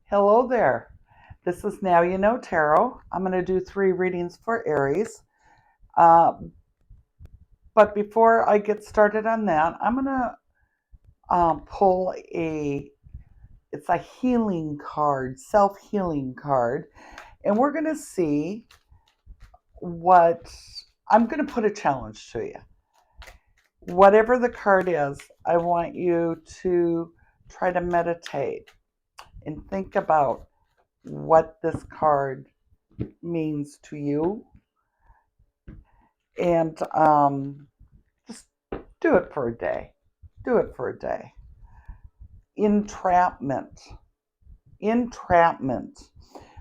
Hello there. This is Now You Know Tarot. I'm going to do 3 readings for Aries. Uh, but before I get started on that, I'm going to pull it's a healing card, self-healing card. And we're going to see what, I'm going to put a challenge to you. Whatever the card is, I want you to try to meditate and think about what this card means to you, and just do it for a day. Do it for a day. Entrapment. Entrapment.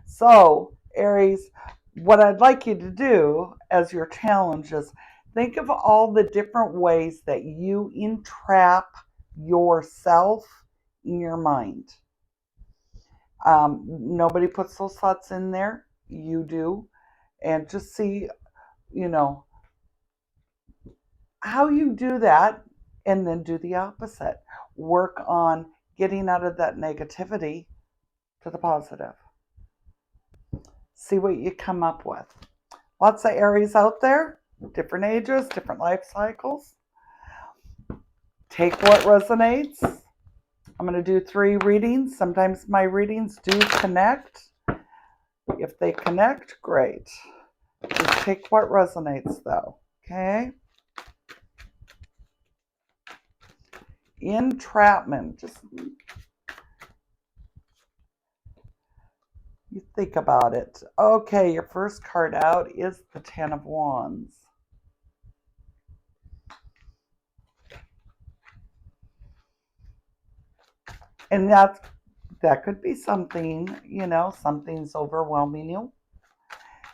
So, Aries, what I'd like you to do as your challenge is think of all the different ways that you entrap yourself in your mind. Nobody puts those thoughts in there. You do. And just see, you know, how you do that, and then do the opposite. Work on getting out of that negativity to the positive. See what you come up with. Lots of Aries out there, different ages, different life cycles. Take what resonates. I'm going to do 3 readings. Sometimes my readings do connect. If they connect, great. Just take what resonates though, okay? Entrapment. Just you think about it. Okay, your first card out is the 10 of Wands. And that could be something, something's overwhelming you.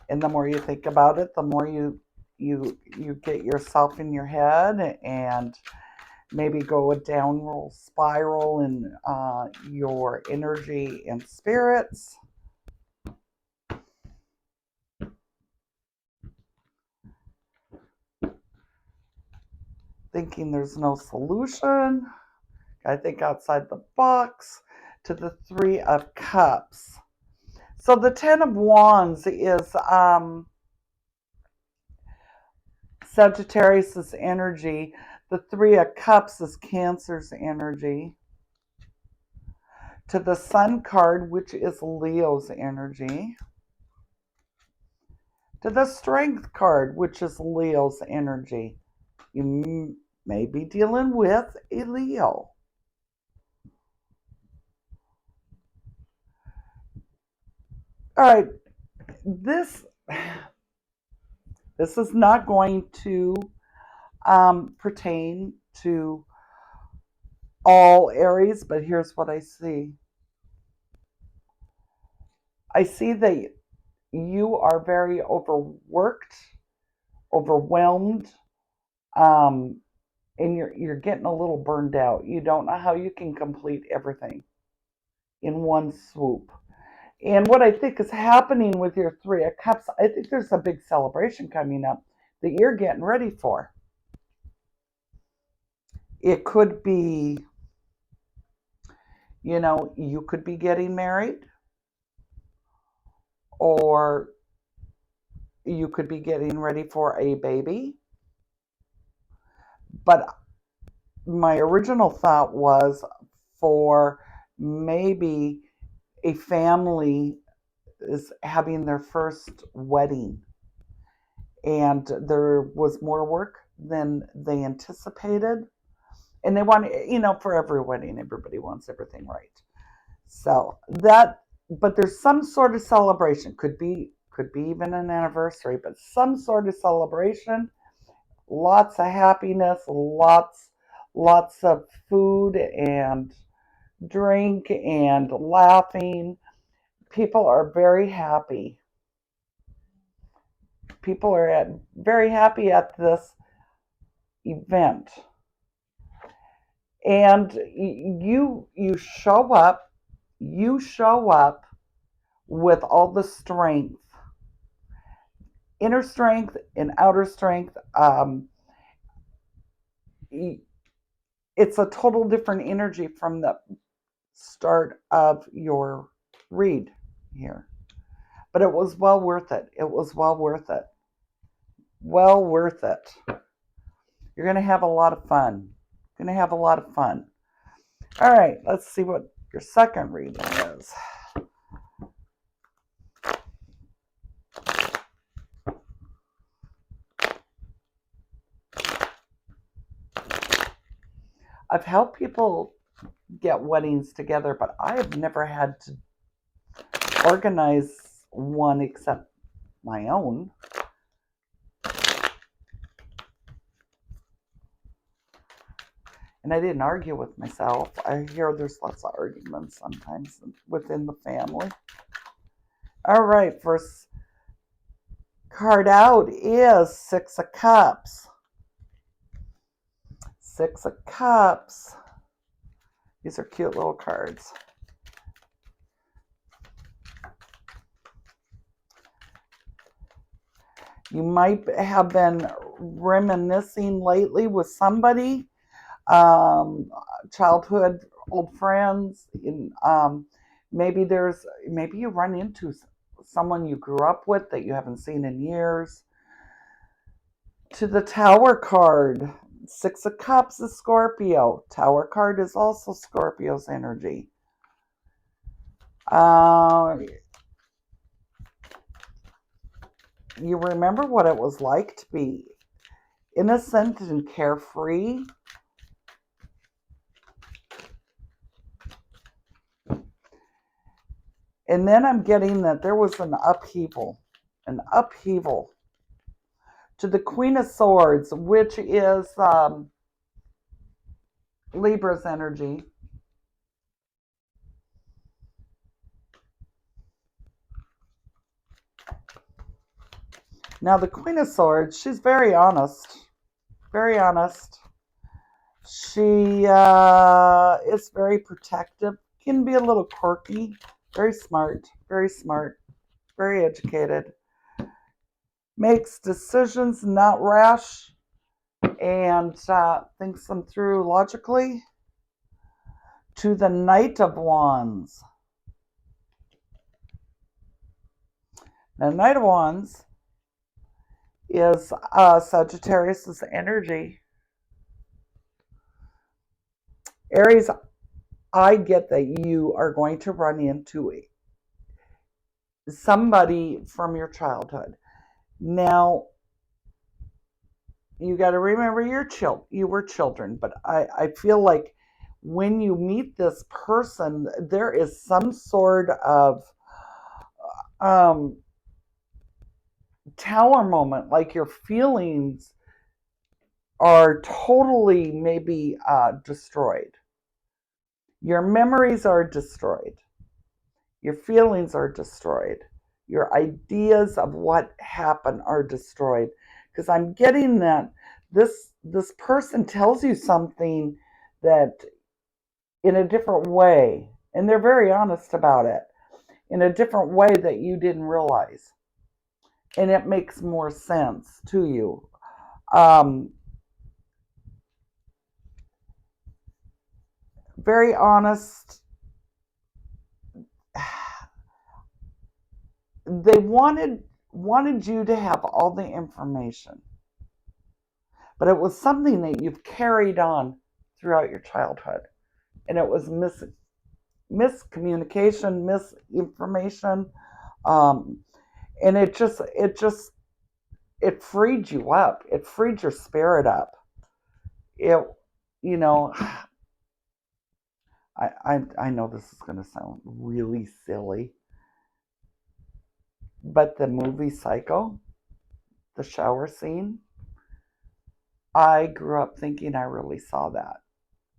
And the more you think about it, the more you get yourself in your head and maybe go a downward spiral in your energy and spirits. Thinking there's no solution. I think outside the box. To the 3 of Cups. So the 10 of Wands is Sagittarius's energy. The 3 of Cups is Cancer's energy. To the Sun card, which is Leo's energy. To the Strength card, which is Leo's energy. You may be dealing with a Leo. All right, this is not going to pertain to all Aries, but here's what I see. I see that you are very overworked, overwhelmed, and you're getting a little burned out. You don't know how you can complete everything in one swoop. And what I think is happening with your 3 of Cups, I think there's a big celebration coming up that you're getting ready for. It could be, you could be getting married, or you could be getting ready for a baby. But my original thought was for maybe a family is having their first wedding, and there was more work than they anticipated. And they want, for every wedding, everybody wants everything right. So but there's some sort of celebration. Could be even an anniversary, but some sort of celebration. Lots of happiness, lots of food and drink and laughing. People are very happy. People are very happy at this event. And you show up with all the strength, inner strength and outer strength. It's a total different energy from the start of your read here. But it was well worth it. It was well worth it. Well worth it. You're going to have a lot of fun. Going to have a lot of fun. All right, let's see what your second reading is. I've helped people get weddings together, but I have never had to organize one except my own. And I didn't argue with myself. I hear there's lots of arguments sometimes within the family. All right, first card out is Six of Cups. Six of Cups. These are cute little cards. You might have been reminiscing lately with somebody, childhood old friends. Maybe you run into someone you grew up with that you haven't seen in years. To the Tower card, Six of Cups is Scorpio. Tower card is also Scorpio's energy. You remember what it was like to be innocent and carefree. And then I'm getting that there was an upheaval. To the Queen of Swords, which is Libra's energy. Now, the Queen of Swords, she's very honest. Very honest. She is very protective. Can be a little quirky. Very smart. Very educated. Makes decisions not rash and thinks them through logically. To the Knight of Wands. Now, the Knight of Wands is Sagittarius' energy. Aries, I get that you are going to run into somebody from your childhood. Now, you got to remember you were children, but I feel like when you meet this person, there is some sort of tower moment, like your feelings are totally maybe destroyed. Your memories are destroyed. Your feelings are destroyed. Your ideas of what happened are destroyed. Because I'm getting that this person tells you something that in a different way, and they're very honest about it, in a different way that you didn't realize. And it makes more sense to you. Very honest. They wanted you to have all the information, but it was something that you've carried on throughout your childhood, and it was miscommunication, misinformation, and it freed you up. It freed your spirit up. I know this is going to sound really silly, but the movie Psycho, the shower scene, I grew up thinking I really saw that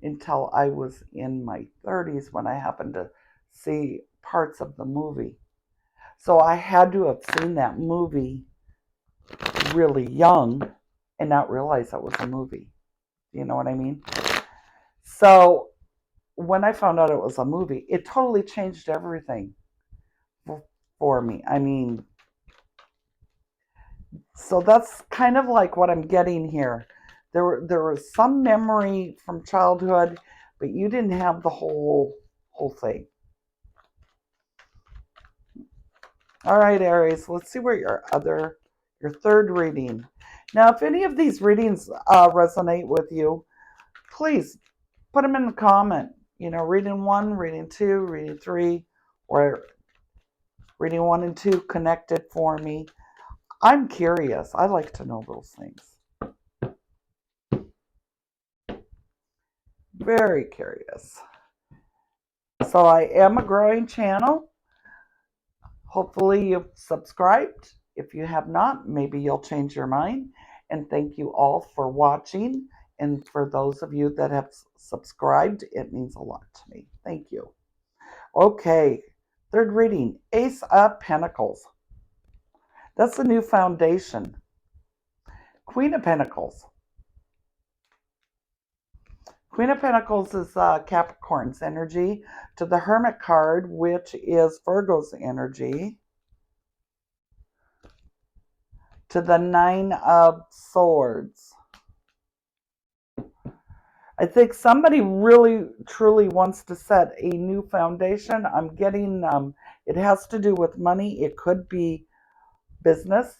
until I was in my 30s when I happened to see parts of the movie. So I had to have seen that movie really young and not realize it was a movie. You know what I mean? So when I found out it was a movie, it totally changed everything for me. I mean, so that's kind of like what I'm getting here. There was some memory from childhood, but you didn't have the whole thing. All right, Aries, let's see where your third reading. Now, if any of these readings resonate with you, please put them in the comment. You know, reading 1, reading 2, reading 3, or reading 1 and 2 connected for me. I'm curious. I like to know those things. Very curious. So I am a growing channel. Hopefully you've subscribed. If you have not, maybe you'll change your mind. And thank you all for watching. And for those of you that have subscribed, it means a lot to me. Thank you. Okay, third reading, Ace of Pentacles. That's the new foundation. Queen of Pentacles. Queen of Pentacles is Capricorn's energy to the Hermit card, which is Virgo's energy, to the Nine of Swords. I think somebody really, truly wants to set a new foundation. I'm getting, it has to do with money. It could be business.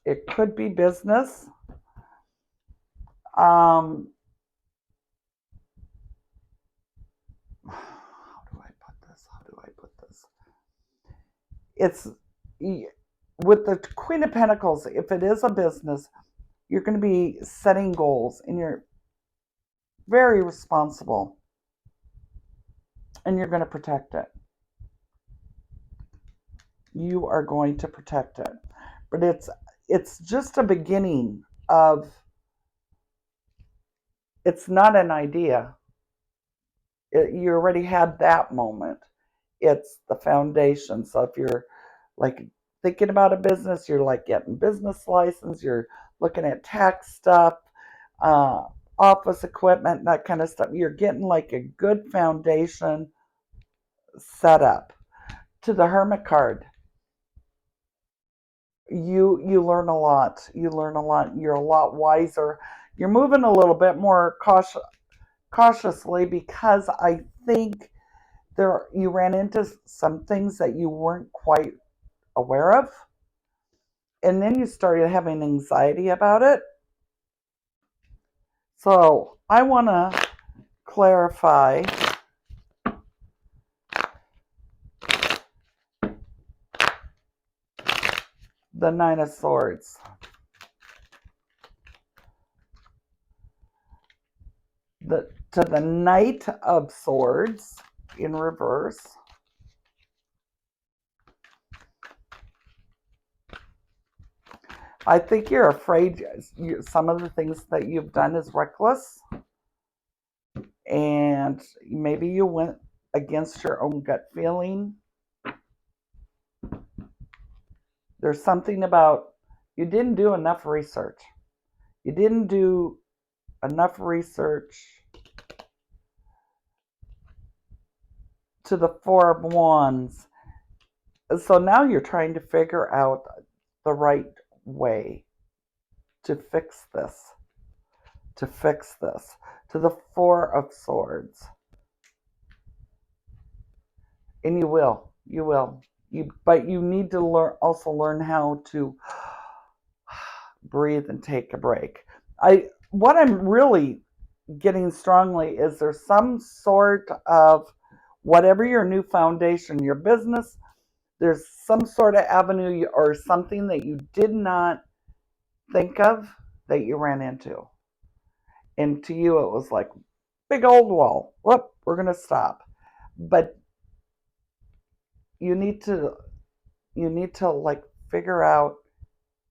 It could be business. How do I put this? How do I put this? It's with the Queen of Pentacles, if it is a business, you're going to be setting goals and you're very responsible and you're going to protect it. You are going to protect it. But it's just a beginning of, it's not an idea. You already had that moment. It's the foundation. So if you're like thinking about a business, you're like getting business license, you're looking at tax stuff, office equipment, that kind of stuff. You're getting like a good foundation set up. To the Hermit card, you learn a lot. You learn a lot. You're a lot wiser. You're moving a little bit more cautiously because I think you ran into some things that you weren't quite aware of. And then you started having anxiety about it. So I want to clarify the Nine of Swords. To the Knight of Swords in reverse. I think you're afraid some of the things that you've done is reckless. And maybe you went against your own gut feeling. There's something about you didn't do enough research. You didn't do enough research to the Four of Wands. So now you're trying to figure out the right way to fix this. To the Four of Swords. And you will. But you need to also learn how to breathe and take a break. What I'm really getting strongly is there's some sort of, whatever your new foundation, your business, there's some sort of avenue or something that you did not think of that you ran into. And to you, it was like, big old wall. Whoop, we're going to stop. But you need to like figure out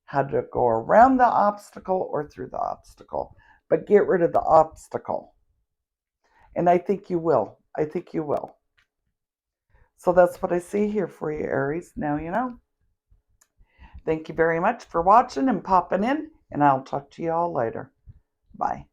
how to go around the obstacle or through the obstacle. But get rid of the obstacle. And I think you will. So that's what I see here for you, Aries. Now you know. Thank you very much for watching and popping in, and I'll talk to you all later. Bye.